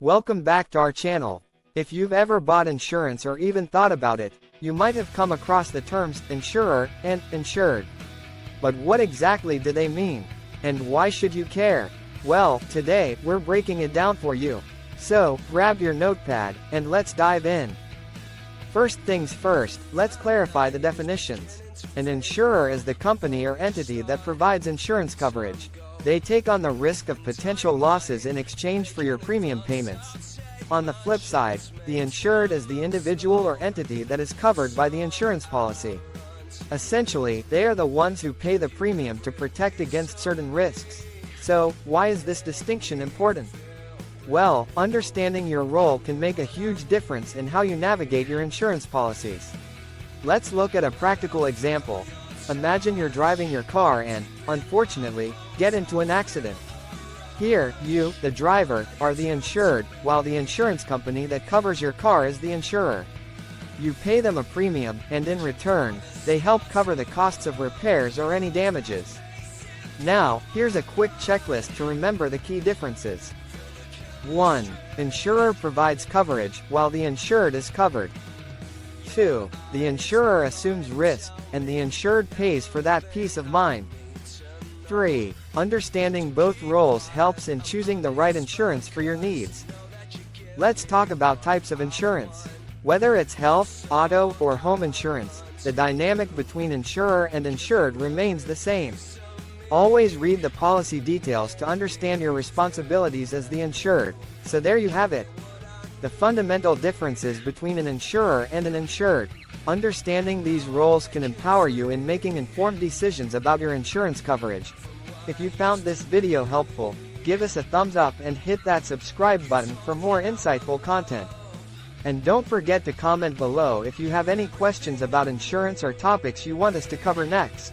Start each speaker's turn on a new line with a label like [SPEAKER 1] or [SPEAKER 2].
[SPEAKER 1] Welcome back to our channel. If you've ever bought insurance or even thought about it, you might have come across the terms insurer and insured. But what exactly do they mean? And why should you care? Well, today, we're breaking it down for you. So, grab your notepad, and let's dive in. First things first, let's clarify the definitions. An insurer is the company or entity that provides insurance coverage. They take on the risk of potential losses in exchange for your premium payments. On the flip side, the insured is the individual or entity that is covered by the insurance policy. Essentially, they are the ones who pay the premium to protect against certain risks. So, why is this distinction important? Well, understanding your role can make a huge difference in how you navigate your insurance policies. Let's look at a practical example. Imagine you're driving your car and, unfortunately, get into an accident. Here, you, the driver, are the insured, while the insurance company that covers your car is the insurer. You pay them a premium, and in return, they help cover the costs of repairs or any damages. Now, here's a quick checklist to remember the key differences. 1. Insurer provides coverage, while the insured is covered. 2. The insurer assumes risk, and the insured pays for that peace of mind. 3. Understanding both roles helps in choosing the right insurance for your needs. Let's talk about types of insurance. Whether it's health, auto, or home insurance, the dynamic between insurer and insured remains the same. Always read the policy details to understand your responsibilities as the insured. So there you have it. The fundamental differences between an insurer and an insured. Understanding these roles can empower you in making informed decisions about your insurance coverage. If you found this video helpful, give us a thumbs up and hit that subscribe button for more insightful content. And don't forget to comment below if you have any questions about insurance or topics you want us to cover next.